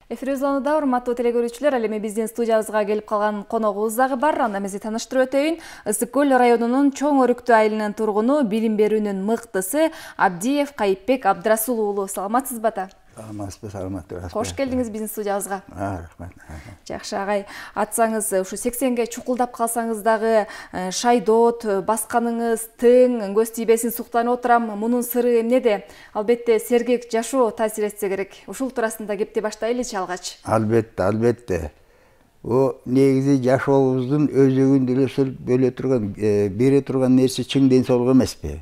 Эфир узлануда, урматтуу телекөрүүчүлөр, ал эми биздин студиябызга келип калган коногубуз дагы бар. Анда эмесе таныштырып өтөйүн. Ысык көл районунун Чоң Өрүктүү айылынын тургуну, билим берүүнүн мыктысы Абдиев Кайыпбек Абдрасул уулу. Саламатсызбы ата? Саламатсызбы. Кош келдиңиз биздин студиябызга. Рахмат. Жакшы агай, атсаңыз ушу 80ге чукулдап калсаңыз дагы шайдоот басканыңыз тың, көз тийбесин суктанып отурам. Мунун сыры эмнеде? Албетте сергек жашоо таасир этсе керек. Ушул туурасында кепти баштайлычы алгач. Албетте. О негизи жашообуздун өзөгүн бөлө турган, бере турган нерсе чың ден соолук эмеспи?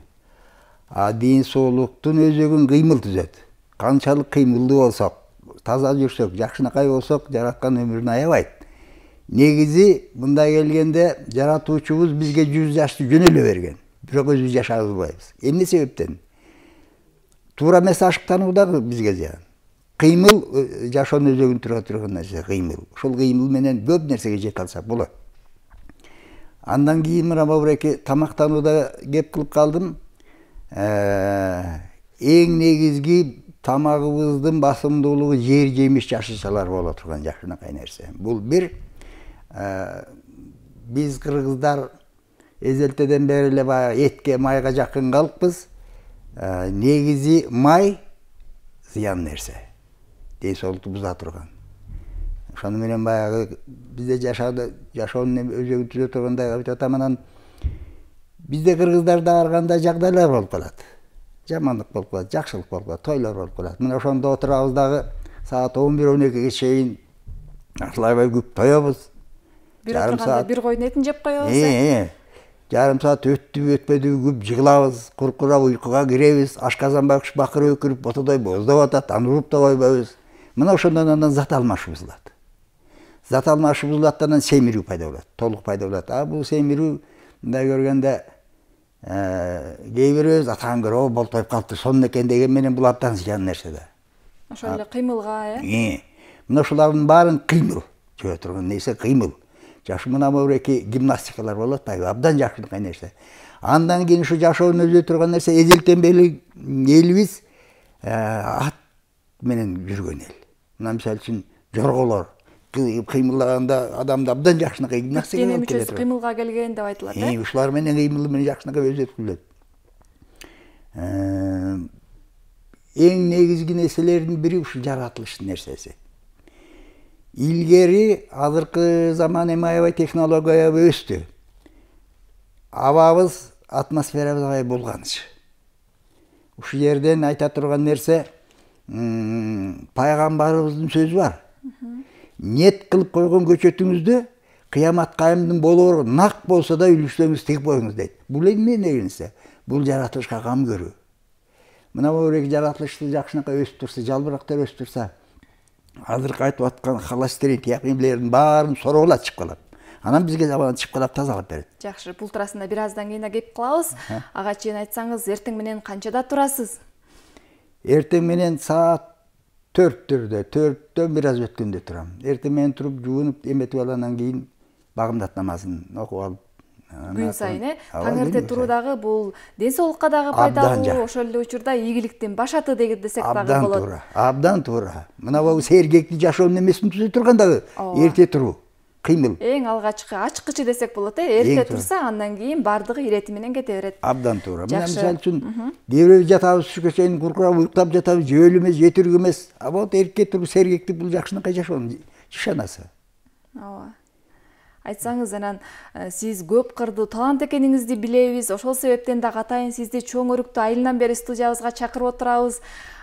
А ден соолуктун өзөгүн кыймыл түзөт. Канчалык кыймылдуу болсок, таза жүрсөк, жакшынакай болсок, жараткан өмүрүн аябайт. Негизи мында келгенде жаратуучубуз бизге 100 жашты жөнөлө берген. Бирок өзүбүз жашай албайбыз. Эмне себептен? Туура эмес ашыктануу дагы бизге зыян. Кыймыл жашоонун өзөгүн тура турган нерсе, кыймыл. Ошол кыймыл менен көп нерсеге жете алсак болот. Андан кийин мына бабыреки тамактанууда кеп кылып калдым. Эң негизги тамагыбыздын басымдуулугу жер жемиш жашылчалар боло турган жакшынакай нерсе. Бул бир биз кыргыздар эзелтеден бери эле баягы этке, майга жакын калкпыз. Негизи май зыян нерсе. Ден соолукту буза турган. Ошону менен баягы бизде жашоонун өзөгүн түзө тургандай айтып атам, анан бизде кыргыздарда ар кандай жагдайлар болуп калат. Жамандык болуп калат, жакшылык болуп калат, тойлор болуп калат. Мына ошондо отурабыз дагы саат 11-12ге чейин аябай көп тоёбуз. Жарым саат бир койдун этин жеп коебуз. Жарым саат өттүбү өтпөдүбү көп жыгылабыз, куркурап уйкуга киребиз, ашказан байкуш бакыр өкүрүп ботодой боздоп атат, аны уруп да койбойбуз. Мына ошондон андан зат алмашуу бузулат. Зат алмашуу бузулат, анан семирүү пайда болот, толук пайда болот. А бул семирүү мындай көргөндө кээ бирөөбүз атаан көрөп болтоюп калыпты, сонун экен деген менен бул абдан зыян нерсе да. Ошол эле кыймылга, Мына ушулардын баарын кыймыл жөө турган нерсе, кыймыл. Жашы мына бөреки гимнастикалар болот, абдан жакшынакай нерсе. Андан кийин ушу жашоонун өзө турган нерсе, эзелтен бери элибиз ат менен жүргөн эл. Мына мисалы үчүн жорголор кыймыллаганда адамды абдан жакшынакай гимнастика дене мүчөсү кыймылга келген деп айтылат, ушулар менен кыймылы менен жакшынакай өзөтүлөт. Эң негизги нерселердин бири ушул жаратылыш нерсеси. Илгери азыркы заман эми аябай технология өстү. Абабыз, атмосферабыз аябай булганыч. Ушул жерден айта турган нерсе, пайгамбарыбыздын сөзү бар. Нет кылып койгон көчөтүңүздө кыямат кайымдын болоору нак болсо да үлүшсөңүз тигип коюңуз дейт. Бул эмне нерсе? Бул жаратылышка кам көрүү. Мына бул жаратылышты жакшынакай өсүп турса, жалбырактар өсүп турса, азыркы айтып аткан холестерин, тиякемдердин баарын сороолап чыгып калат. Анан бизге жабан чыпкалап тазалап берет. Жакшы, бул туурасында бир аздан кийин кеп калабыз. Ага чейин айтсаңыз, эртең менен канчада турасыз? Эртең менен саат 4-төн бир аз өткөндө турам. Эртең менен туруп, жуунуп, эметип алгандан кийин багымдат намазын окуп алып. Күн сайын, таң эрте туруу дагы бул ден соолукка дагы пайдалуу, ошол эле учурда ийгиликтин башаты десек дагы болот. Абдан туура. Мына бул сергектик жашоонун эмесин түзө турган дагы эрте туруу, кыймыл. Эң алгачкы ачкычы десек болот, эрте турса, андан кийин бардыгы ирети менен кете берет. Абдан туура. Мына мисалы үчүн кээ жатабыз, түшкө чейин куркурап уйуктап жатабыз, жөөлү эмес, жетирүү эмес. А вот эрте туруп сергектик бул жакшынакай жашоонун ишанасы. Ооба. Айтсаңыз, анан сиз көп кырдуу талант экениңизди билебиз. Ошол себептен дагы атайын сизди Чоң Өрүктүү айылынан бери студиябызга чакырып отурабыз.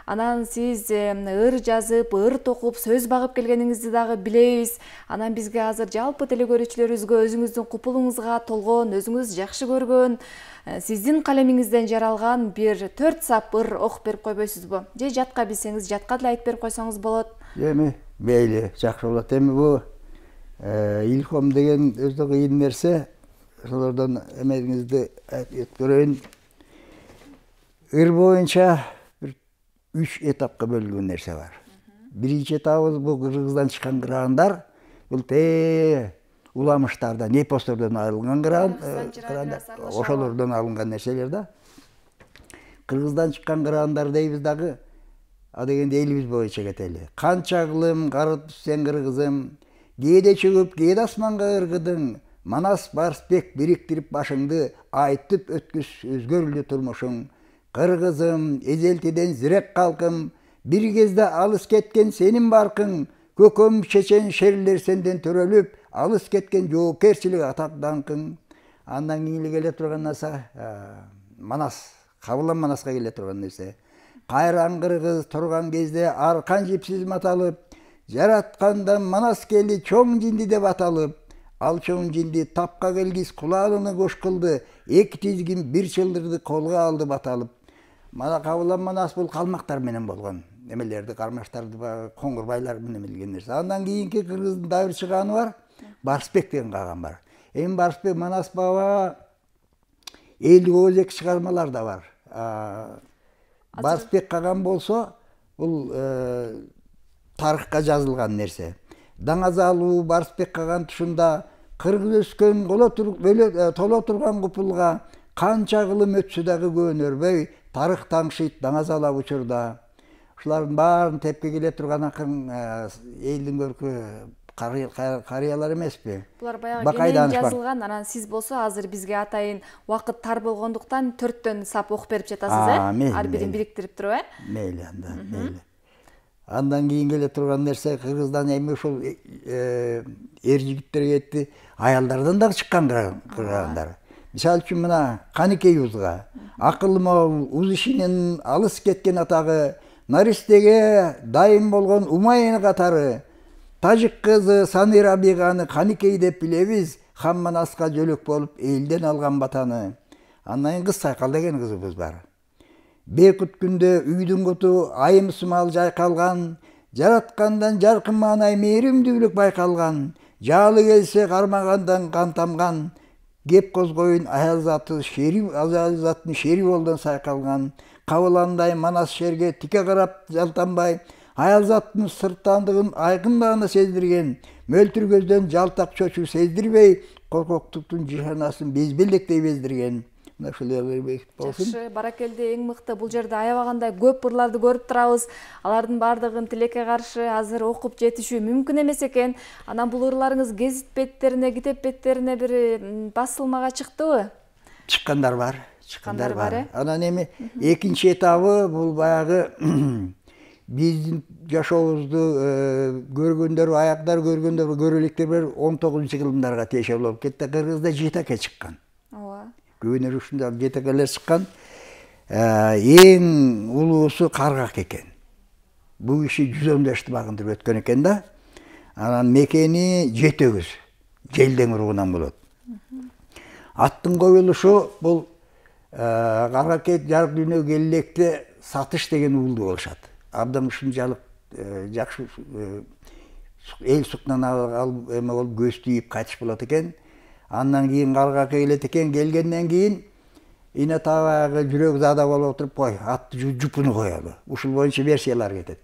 Анан сиз ыр жазып, ыр токуп, сөз багып келгениңизди дагы билебиз. Анан бизге азыр жалпы телекөрүүчүлөрүбүзгө өзүңүздүн купулуңузга толгон, өзүңүз жакшы көргөн, сиздин калемиңизден жаралган бир 4 сап ыр окуп берип койбойсузбу? Же жатка билсеңиз, жатка деле айтып берип койсоңуз болот. Эми, мейли, жакшы болот. Эми бул илхом деген өзү кыйын нерсе. Ошолордон эмеңизди айтып көрөйүн. Ыр боюнча 3 этапка бөлүнгөн нерсе бар. Биринчи этабыбыз бул Кыргыздан чыккан кыраандар. Бул уламыштардан, эпостордон алынган кыраан, ошолордон алынган нерселер да. Кыргыздан чыккан кыраандар дейбиз дагы А дегенде элибиз боюнча кетели. Канча кылым кары түссең кыргызым, кээде чыгып, кээде асманга ыргыдың, Манас Барсбек бириктирип башыңды, айтып өткүз өзгөрүлдү турмушуң. Кыргызым, эзелтиден зирек калкым, бир кезде алыс кеткен сенин баркың, көкөм чечен шерлер сенден төрөлүп, алыс кеткен жоопкерчилик атак даңкың. Андан кийин келе турган нерсе Манас, Кабылан Манаска келе турган нерсе. Кайран кыргыз турган кезде аркан жипсиз маталып, жараткандан Манас кели чоң жинди деп аталып, ал чоң жинди тапка келгиз кулаалыны кош кылды, эки тизгин бир чылдырды колго алды баталып. Мана Кабылан Манас бул калмактар менен болгон. Немелерди, кармаштарды, коңгурбайлар менен билген нерсе. Андан кийинки кыргыздын дагы бир чыганы бар, Барсбек деген каган бар. Эми Барсбек Манас баба элдик өзек чыгармалар да бар. Барсбек каган болсо, бул тарыхка жазылган нерсе. Даңазалуу Барсбек каган тушунда кыргыз өскөн толо турган купулга канча кылым өтсө дагы көнөрбөй, тарых таңшыйт Даңазалап учурда. Ушулардын баарын тепке келе турган акын элдин көркү карыялар эмеспи? Булар баягы кенен жазылган, анан сиз болсо азыр бизге атайын убакыт тар болгондуктан 4төн сап окуп берип жатасыз, ар бирин бириктирип туруп, Мейли анда, мейли. Андан кийин келе турган нерсе кыргыздан эми ушул эр жигиттерге кетти, аялдардан дагы чыккан кыргандар. Мисалы үчүн мына Каникей Узга, акылмол, уз ишинен алыс кеткен атагы, Наристеге дайым болгон Умайын катары, тажик кызы Санира Беганы Каникей деп билебиз, Хан Манаска жөлөк болуп элден алган батаны. Андан кийин Кыз Сайкал деген кызыбыз бар. Бекут күндө үйдүн куту айым сымал жайкалган, жараткандан жаркын маанай мээримдүүлүк байкалган, жаалы келсе кармагандан кан тамган, кеп козгоюн аял затын шери болдон сайкалган, Кабыландай Манас шерге тике карап жалтанбай, аял заттын сырттандыгын айкындагына сездирген, мөлтүр көздөн жалтак чочуу сездирбей, коркоктуктун жиханасын безбелдектей бездирген. Жакшы, баракелде, эң мыкты. Бул жерде аябагандай көп ырларды көрүп турабыз. Алардын бардыгын тилекке каршы азыр окуп жетишүү мүмкүн эмес экен. Анан бул ырларыңыз гезит беттерине, китеп беттерине бир басылмага чыктыбы? Чыккандар бар. Анан эми экинчи этабы бул баягы биздин жашообузду көргөндөр, аяктар көргөндөр, көрөлүктөр бир 19-жылдарга тиешелүү болуп кетти. Кыргызда жетеке чыккан. Көбүнөр ушундай жетекелер чыккан. Эң улуусу Каргак экен. Бул киши 115 багындырып өткөн экен да. Анан мекени Жетөгүз, Желдең уругунан болот. Аттын коюлушу бул Каргакет жарык дүйнөгө келлекте Сатыш деген уулду болушат. Абдан ушунчалык жакшы эл суктан алып эме болуп көз тийип кайтыш болот экен. Андан кийин Каргакка келет экен, келгенден кийин ине табагы жүрөк зада болуп отуруп, кой, атты жупуну коелу. Ушул боюнча версиялар кетет.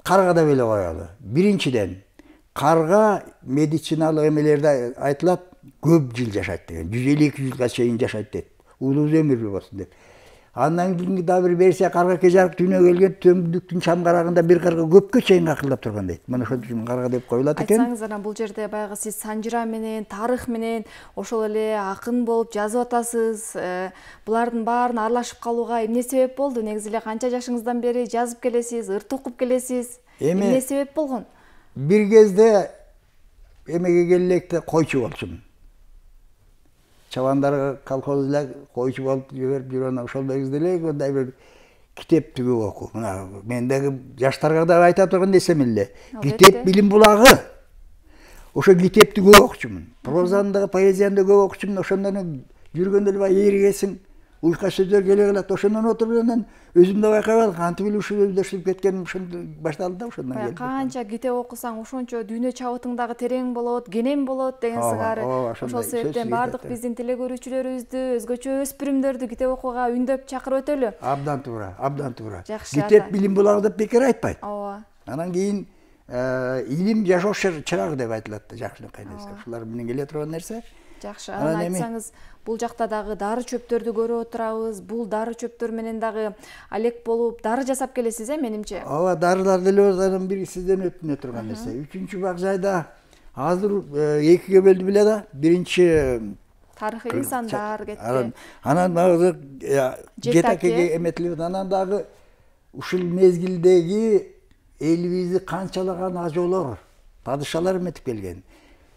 Карга да беле коелу. Биринчиден, карга медициналык эмелерде айтылат, көп жыл жашайт деген. 150-200 жылга чейин жашайт дейт. Улуу өмүрлүү болсун деп. Андан кийинки да бир версия, Каргакка жарык дүйнөгө келген төмдүктүн чамгарагында бир карга көпкө чейин акылдап турган дейт. Мына ошол үчүн карга деп коюлат экен. Айтсаңыз, анан бул жерде баягы сиз санжыра менен, тарых менен ошол эле акын болуп жазып атасыз. Булардын баарын аралашып калууга эмне себеп болду? Негизи эле канча жашыңыздан бери жазып келесиз, ырт окуп келесиз? Эмне себеп болгон? Бир кезде эмеге келлекте койчу болчумун. Чабандар колхоз эле койчу болуп жиберип жүргөн ошол кезде эле мындай бир китеп түгүп окуу. Мына мен дагы жаштарга да айта турган нерсем эле. Китеп билим булагы. Ошо китепти көп окучумун. Прозаны да, поэзияны да көп окучумун. Ошондон жүргөндө эле баягы эригесиң, уйка сөздөр келе калат. Ошондон отуруп анан өзүм да байкап алдым. Кантип эле ушул өздөштүрүп кеткеним ошондо башталды да ошондон келди. Канча китеп окусаң, ошончо дүйнө чабытың дагы терең болот, кенен болот деген сыңары. Ошол себептен бардык биздин теле көрүүчүлөрүбүздү, өзгөчө өспүрүмдөрдү китеп окууга үндөп чакырып өтөлү. Абдан туура, абдан туура. Китеп билим булагы деп бекер айтпайт. Ооба. Анан кийин илим жашоо чырагы деп айтылат да, жакшынакай нерсе. Ушулар менен келе турган нерсе. Жакшы, анан айтсаңыз, бул жакта дагы дары чөптөрдү көрүп отурабыз. Бул дары чөптөр менен дагы алек болуп, дары жасап келесиз, менимче. Ооба, дарылар деле анын бири сизден өтүнө турган нерсе. Үчүнчү багжайда азыр экиге бөлдү беле да. Биринчи тарыхый нысандар кетти. Анан дагы жетакеге эметилип, анан дагы ушул мезгилдеги элибизди канчалаган ажоолор, падышалар эметип келген.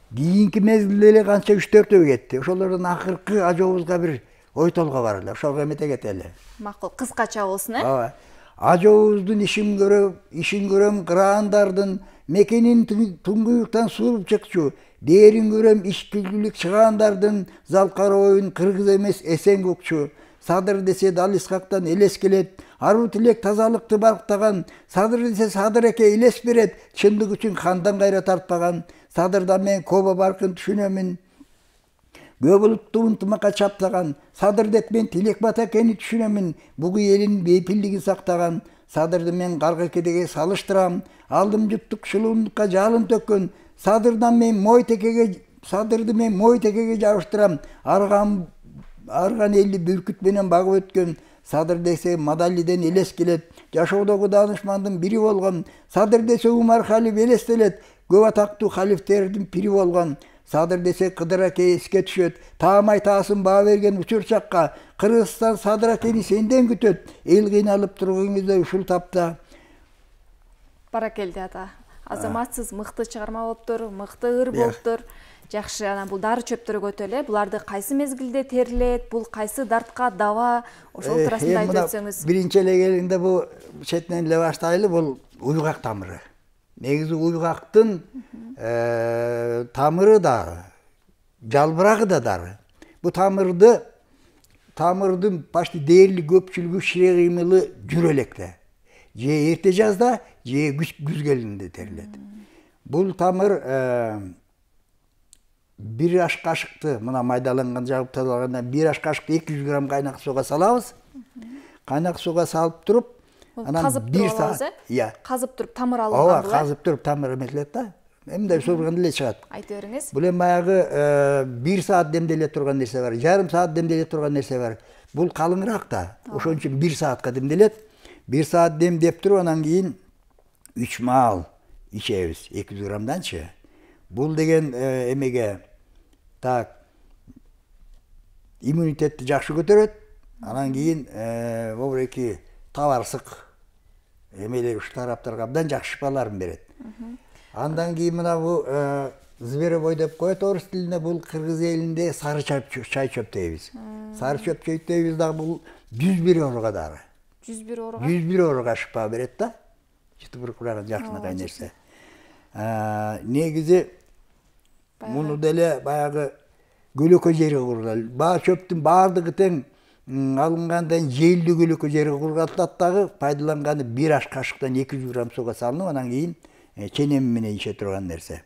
Кийинки мезгилде эле канча 3-4 кетти. Ошолордун акыркы ажообузга бир ой толго бар эле. Ошого эмете кетели. Макул, кыскача болсун, Ооба. Ажообуздун ишин көрөм, кыраандардын мекенин туңгуюктан сууруп чыкчу. Дээрин көрөм, ишкилгүлүк чыгаандардын залкарооюн кыргыз эмес эсен көкчү. Садыр десе Дал Исхактан элес келет. Ару тилек тазалыкты барктаган. Садыр десе Садыр эке элес берет. Чындык үчүн кандан кайра тартпаган. Садырдан мен Коба баркын түшүнөмүн. Көбүлүктү ынтымакка чаптаган. Садыр деп мен Тилек Бата экени түшүнөмүн. Бугу элин бейпилдигин сактаган. Садырды мен Карга кедеге салыштырам. Алдым жуттук шылуундукка жалын төккөн. Садырды мен Мойтекеге жабыштырам. Арган элди бүркүт менен багып өткөн. Садыр десе Мадалиден элес келет. Жашоодогу даанышмандын бири болгон. Садыр десе Умар халиф элестелет. Көп атактуу халифтердин пири болгон. Садыр десе Кыдыр аке эске түшөт. Таамай таасын баа берген учур чакка. Кыргызстан Садыр акени сенден күтөт. Эл кыйналып турган кезде ушул тапта. Баракелди ата. Азаматсыз мыкты чыгарма болуптур, мыкты ыр болуптур. Жакшы, анан бул дары чөптөргө өтөлө. Буларды кайсы мезгилде терилет? Бул кайсы дартка даба? Ошол туурасында айтып өтсөңүз. Биринчи эле келгенде бул четинен эле баштайлы, бул уйгак тамыры. Негизи уйгактын тамыры да, жалбырагы да дары. Бу тамырдын почти дээрлик көпчүлүгү шире кыймылы жүрө электе. Же эрте жазда, же күз келинде терилет. Бул тамыр бир аш кашыкты, мына майдаланган жагып тазалагандан бир аш кашыкты 200 грамм кайнак суга салабыз. Кайнак суга салып туруп, анан 1 саат, казып туруп тамыр алып алабыз. Ооба, казып туруп тамыр эметилет да. Эмне сурганда эле чыгат. Айтып бериңиз. Бул эми баягы 1 саат демделе турган нерсе бар, жарым саат демделе турган нерсе бар. Бул калыңыраак да. Ошон үчүн 1 саатка демделет. 1 саат демдеп туруп, анан кийин 3 маал ичебиз, 200 граммданчы. Бул деген эмеге так иммунитетти жакшы көтөрөт. Анан кийин обреки табарсык эмелер ушу тараптарга абдан жакшы шифаларын берет. Андан кийин мына бул зверобой деп коет орус тилинде, бул кыргыз элинде сары чай чөп дейбиз. Сары чөп дейбиз дагы, бул 101 ооруга дары. 101 ооруга? 101 ооруга шифа берет да. Туберкулезга жакшынакай нерсе. Негизи муну деле баягы көлөкө жери курган. Баа чөптүн баардыгы тең алынгандан желдүү көлөкө жери кургатылат дагы, пайдаланганы 1 аш кашыктан 200 грамм суга салынып, анан кийин ченем менен иче турган нерсе.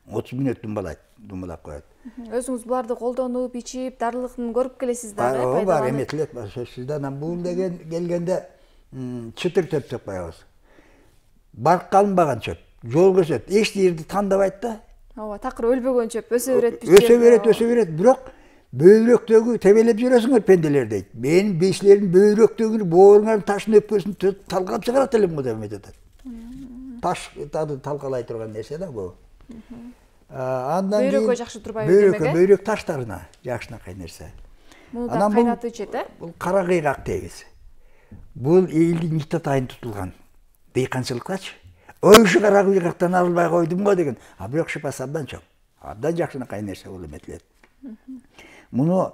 30 мүнөт думалап коет. Өзүңүз буларды колдонуп, ичип, дарылыгын көрүп келесиз дагы, пайдаланып? Бар, эметилет, сөзсүз. Анан бул деген келгенде чытыр төп деп коебуз. Барк калынбаган чөп, жол көсөт, эч жерди тандабайт да. Ооба, такыр өлбөгөн чөп, өсө берет. Өсө берет, бирок бөйрөктөгү тебелеп жүрөсүңөр пенделер дейт. Менин бешлерим бөйрөктөгү бооруңардын ташын өпкөсүн талкалап чыгарат элем го деп айтат. Таш талкалай турган нерсе да бул. Андан кийин бөйрөккө жакшы турбайбы демек? Бөйрөк таштарына жакшынакай нерсе. Муну да кайнатып ичет, Бул кара кыйгак дейбиз. Бул элдин ит атайын тутулган дыйканчылыктачы. Өйшү кара кыйгактан албай койдум го деген. Бирок шипасы абдан чоң. Абдан жакшынакай нерсе бул эметилет. Муну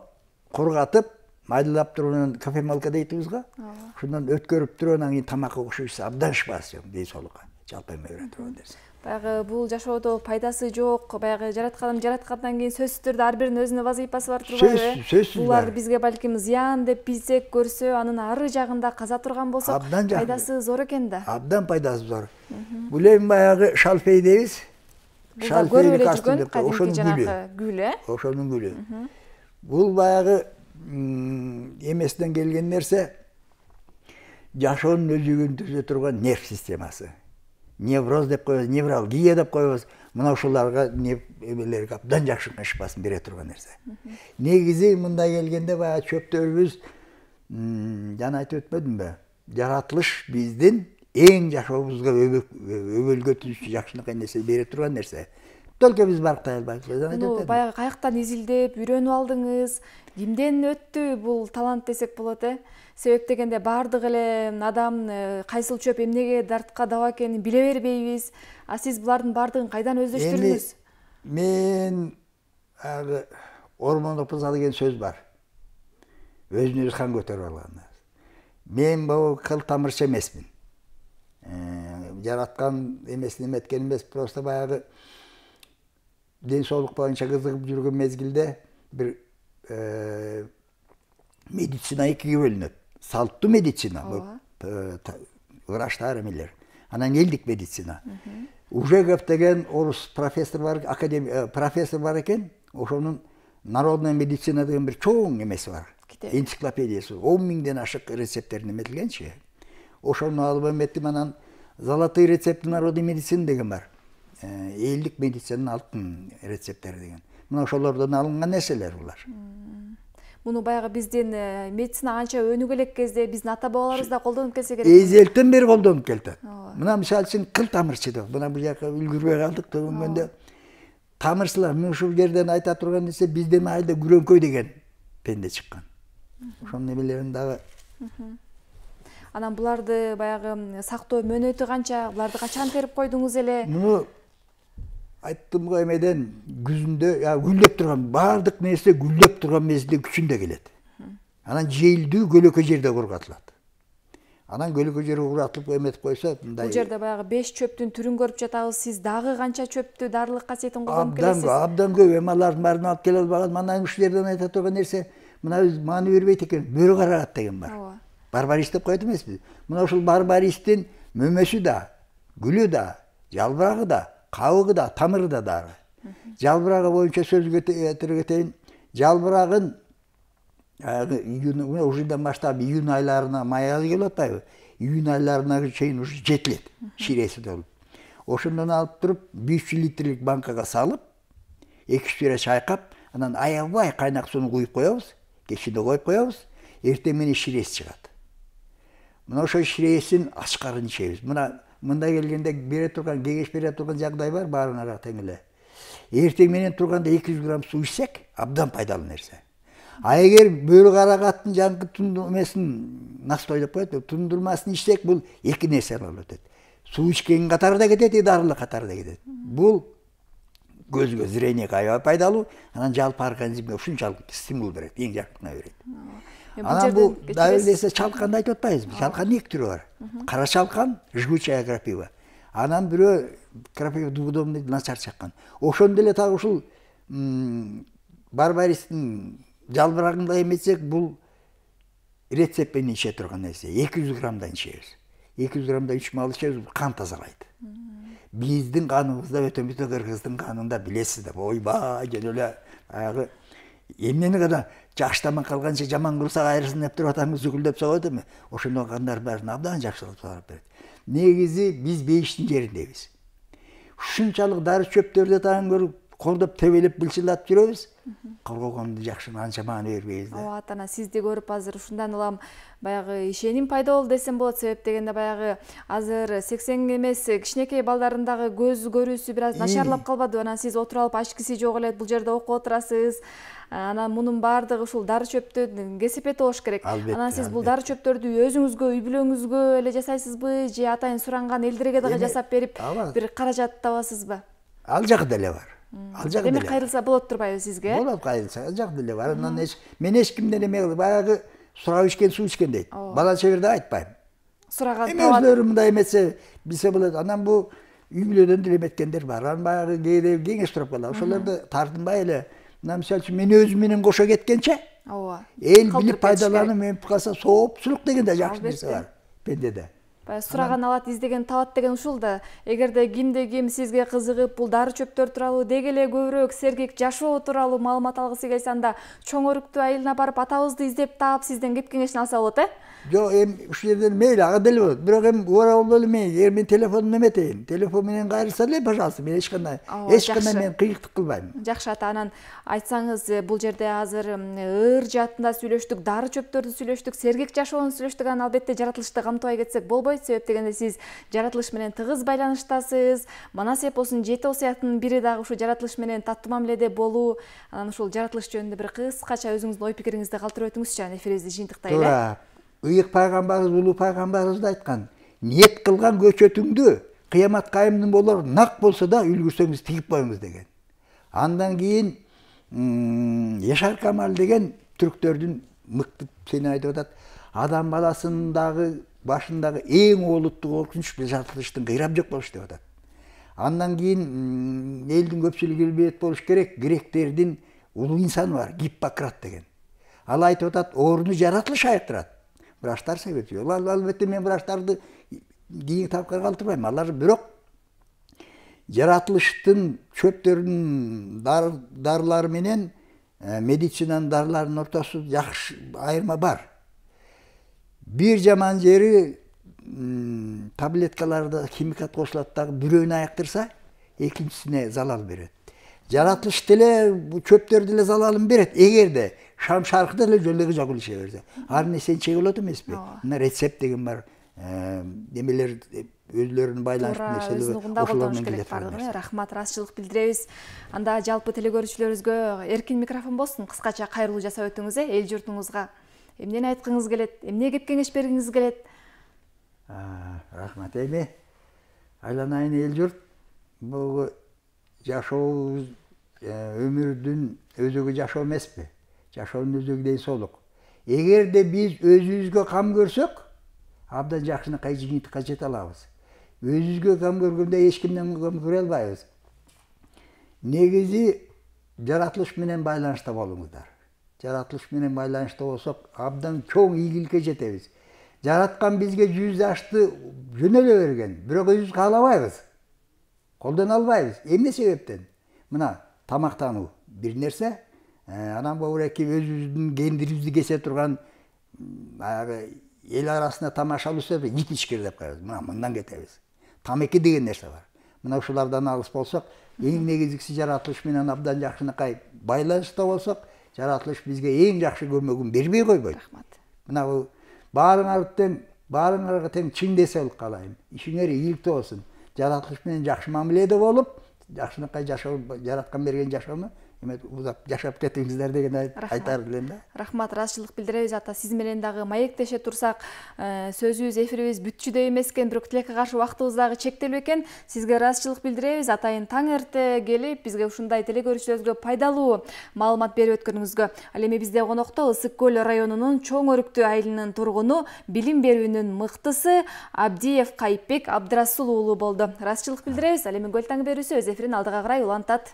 кургатып, майдалап туруп кофемалка дейтибиз го. Ушундан өткөрүп туруп, анан кийин тамакка кошуп абдан шипасы чоң, дей солукка. Жалпай бере турган нерсе. Баягы бул жашоодо пайдасы жок, баягы жараткандан кийин сөзсүз түрдө ар биринин өзүнүн вазыйпасы бар турбайбы? Сөзсүз. Булар бизге балким зыян деп билсек, көрсө, анын ары жагында каза турган болсок, пайдасы зор экен да. Абдан пайдасы зор. Бул эми баягы шалфей дейбиз. Шалфей жүргөн кадимки жанагы гүл, Ошонун гүлү. Бул баягы эмесинен келген нерсе, жашоонун өзөгүн түзө турган нерв системасы. Невроз деп коебуз, невралгия деп коебуз. Мына ошоларга эмелерге абдан жакшы ышпасын бере турган нерсе. Негизи мындай келгенде баягы чөптөрүбүз жана айтып өтмөдүмбү? Жаратылыш биздин эң жашообузга өбөлгө түзүүчү жакшылык нерсе бере турган нерсе. Только биз барктай албайбыз. Баягы каяктан изилдеп, үйрөнүп алдыңыз? Кимден өттү бул талант десек болот, Себеп дегенде бардык эле адам кайсыл чөп эмнеге дартка даба экенин биле бербейбиз. А сиз булардын бардыгын кайдан өздөштүрдүңүз? Мен ормондук пыза деген сөз бар. Өзүнө өзү хан көтөрүп алган. Мен бул кыл тамырчы эмесмин. Жараткан эмесин эметкен эмес, просто баягы ден соолук боюнча кызыгып жүргөн мезгилде бир медицина экиге бөлүнөт. Салттуу медицина, врачтар эмелер. Анан элдик медицина. Ужегов деген орус профессор бар, профессор бар экен. Ошонун народная медицина деген бир чоң эмеси бар. Энциклопедиясы 10 миңден ашык рецепттерин эметилгенчи. Ошону алып эметтим, анан золотые рецепты народной медицины деген бар. Элдик медицинанын алтын рецепттери деген. Мына ошолордон алынган нерселер булар. Муну баягы биздин медицина анча өнүгө элек кезде биздин ата бабаларыбыз да колдонуп келсе керек. Эзелтен бери колдонуп келди. Мына мисалы үчүн кыл тамырчы деп, мына бул жака үлгүрбөй калдык дегенде тамырчылар мен ушул жерден айта турган нерсе бизден айда күрөңкөй деген пенде чыккан. Ошонун эмелерин дагы. Анан буларды баягы сактоо мөөнөтү канча? Буларды качан терип койдуңуз эле? Муну айттым го эмеден күзүндө гүлдөп турган, бардык нерсе гүлдөп турган мезгилде күчүндө келет. Анан жыйылдуу көлөкө жерде кургатылат. Анан көлөкө жерде кургатылып эметип койсо, мындай. Бул жерде баягы 5 чөптүн түрүн көрүп жатабыз. Сиз дагы канча чөптү дарылык касиетин колдонуп келесиз? Абдан көп. Эмалардын баарын алып келе албаган. Мына ушул жерден айта турган нерсе, мына биз маани бербейт экен. Бөрү карагат деген бар. Барбарис деп коет эмеспиз? Мына ушул барбаристин мөмөсү да, гүлү да, жалбырагы да, кабыгы да, тамыры да дары. Жалбырагы боюнча сөзгө кетейин. Жалбырагын ушундан баштап июнь айларына, май айы келип атпайбы? Июнь айларына чейин ушу жетилет, ширеси болуп. Ошондон алып туруп 500 литрлик банкага салып, 2-3 кere чайкап, анан аябай кайнак сууну куюп коебуз, кечинде коюп коебуз, эртең менен ширesi чыгат. Мына ошо ширесин ачкарын ичебиз. Мында келгенде бере турган, кеңеш бере турган жагдай бар, баарына тең эле. Эртең менен турганда 200 грамм суу ичсек, абдан пайдалуу нерсе. А эгер бөрү карагаттын жаңкы эмесин настой деп коет, тундурмасын ичсек, бул эки нерсе болуп өтөт. Суу ичкен катарда кетет, дарылык катарда кетет. Бул көзгө, зрениеге аябай пайдалуу, анан жалпы организмге ушунчалык стимул берет, эң жакшысына берет. Анан бул дайылдесе чалканды айтып атпайбызбы? Чалкандын эки түрү бар. Кара чалкан, жгучая крапива. Анан бирөө крапива удобный начар чаккан. Ошондо эле так ушул барбаристин жалбырагында эметсек, бул рецепт менен иче турган нерсе. 200 граммдан ичебиз. 200 граммда 3 мал ичебиз, кан тазалайт. Биздин каныбызда өтө кыргыздын канында билесиз деп, ойбай, жөн эле аягы эмнени гана жаштаман калганча жаман кылсак айрысын деп туруп атамыз зүгүлдөп согот эми. Ошондон кандар баарын абдан жакшылап чыгарып берет. Негизи биз бейиштин жериндебиз. Ушунчалык дары чөптөрдү таң көрүп, колдоп тебелеп былчылдап жүрөбүз. Коргогонду жакшы анча маани бербейбиз да. Ооба, атана сизди көрүп азыр ушундан улам баягы ишеним пайда болду десем болот. Себеп дегенде баягы азыр 80 эмес кичинекей балдарындагы көз көрүүсү бир аз начарлап калбады. Анан сиз отуруп алып ачкысы жок эле бул жерде окуп отурасыз. Анан мунун баардыгы ушул дары чөптү кесепети болуш керек. Анан сиз бул дары чөптөрдү өзүңүзгө, үй бүлөңүзгө эле жасайсызбы, же атайын суранган элдерге дагы жасап берип бир каражат табасызбы? Ал жагы деле бар. Демек кайрылса болот турбайбы сизге? Болот, кайрылса, ал жак деле бар. Анан мен эч кимден эме кылып, баягы сурап ичкен суу ичкен дейт. Бала чеберде айтпайм. Сураган табат. Эмездери мындай эметсе, билсе болот. Анан бу үй бүлөдөн деле эметкендер бар. Анан баягы кээде кеңеш туруп калат. Ошолорду тартынбай эле, мына мисалы үчүн мен өзүм менен кошо кеткенче, эл билип пайдаланып, мен калса соопчулук деген да жакшы нерсе бар пендеде. Сураган алат, издеген табат деген ушул да. Эгерде кимде ким сизге кызыгып, бул дары чөптөр тууралуу деги эле көбүрөөк сергек жашоо тууралуу маалымат алгысы келсе, анда чоң өрүктүү айылына барып атабызды издеп таап сизден кеп кеңешин алса болот, Жок, ушул жерден мейли ага деле болот. Бирок ора болду эле мен телефонумду эметейин. Телефон менен кайрылса эле, пожалуйста, мен эч кандай мен кыйыктык кылбайм. Жакшы ата, анан айтсаңыз, бул жерде азыр ыр жаатында сүйлөштүк, дары чөптөрдү сүйлөштүк, сергек жашоону сүйлөштүк, анан албетте жаратылышты камтыбай кетсек болбойт. Себеп дегенде сиз жаратылыш менен тыгыз байланыштасыз. Манас эпосунун 7 осуятынын бири дагы ушу жаратылыш менен таттуу мамиледе болуу. Анан ушул жаратылыш жөнүндө бир кыскача өзүңүздүн ой пикириңизди калтырып өтүңүзчү, анан эфирибизди жыйынтыктайлы. Ыйык пайгамбарыбыз, улуу пайгамбарыбыз да айткан, ниет кылган көчөтүңдү кыямат кайымдын болор нак болсо да үлгүрсөңүз тигип коюңуз деген. Андан кийин Яшар Камал деген түрктөрдүн мыкты сени айтып атат, адам баласындагы башындагы эң олуттуу коркунуч жаратылыштын кыйрап жок болуш деп атат. Андан кийин элдин көпчүлүгү билбейт болуш керек, гректердин улуу инсаны бар, Гиппократ деген. Ал айтып атат, орну жаратылыш айыктырат. Врачтар себепчи. Албетте мен врачтарды кийинки тапкыр калтырбайм. Алар бирок жаратылыштын чөптөрүнүн дарылары менен медицинанын дарыларынын ортосунда жакшы айырма бар. Бир жаман жери таблеткаларда химикат кошулат дагы бирөөнү айыктырса, экинчисине залал берет. Жаратылыш деле чөптөр деле залалын берет. Эгерде шам шаркы деле жөндөкү жагыл ише берсе. Ар нерсени чеге болот эмеспи? Мына рецепт деген бар. Немелер өзлөрүнүн байланыштуу нерселери ошолордон келет. Рахмат, ыраазычылык билдиребиз. Анда жалпы телекөрүүчүлөрүбүзгө эркин микрофон болсун. Кыскача кайрылуу жасап өтүңүз, эл журтуңузга. Эмнени айткыңыз келет? Эмне кеп кеңеш бергиңиз келет? Рахмат эми. Айланайын эл журт. Бул жашообуз өмүрдүн өзөгү жашоо эмеспи? Жашоонун өзөгү ден соолук. Эгерде биз өзүбүзгө кам көрсөк, абдан жакшынакай жыйынтыкка жете алабыз. Өзүбүзгө кам көргөндө эч кимден кам көрө албайбыз. Негизи жаратылыш менен байланышта болуңуздар. Жаратылыш менен байланышта болсок, абдан чоң ийгиликке жетебиз. Жараткан бизге 100 жашты жөнөлө берген, бирок өзүбүз каалабайбыз. Колдоно албайбыз. Эмне себептен? Мына тамактануу бир нерсе, анан бобуреки өзүбүздүн гендирибизди кесе турган эл арасында тамашалуу себеп ит ичкир деп коебуз. Мына мындан кетебиз. Тамеки деген нерсе бар. Мына ушулардан алыс болсок, эң негизгиси жаратылыш менен абдан жакшынакай байланышта болсок, жаратылыш бизге эң жакшы көмөгүн бербей койбойт. Рахмат. Мына бул баарыңарга тең чың десек каалайм. Ишиңер ийгиликтүү болсун. Жаратылыш менен жакшы мамиледе болуп, жакшынакай жашоо, жараткан берген жашоону узап жашап кетиңиздер деген айтар элем да. Рахмат, ыраазычылык билдиребиз ата. Сиз менен дагы маектеше турсак, сөзүбүз, эфирибиз бүтчүдөй эмес экен, бирок тилекке каршы убактыбыз дагы чектелүү экен. Сизге ыраазычылык билдиребиз. Атайын таң эрте келип, бизге ушундай телекөрүүчүлөрүбүзгө пайдалуу маалымат берип өткөнүңүзгө. Ал эми бизде конокто Ысык көл районунун Чоң Өрүктүү айылынын тургуну, билим берүүнүн мыктысы Абдиев Кайыпбек Абдрасул уулу болду. Ыраазычылык билдиребиз. Ал эми көл таң берүүсү өз эфирин алдыга карай улантат.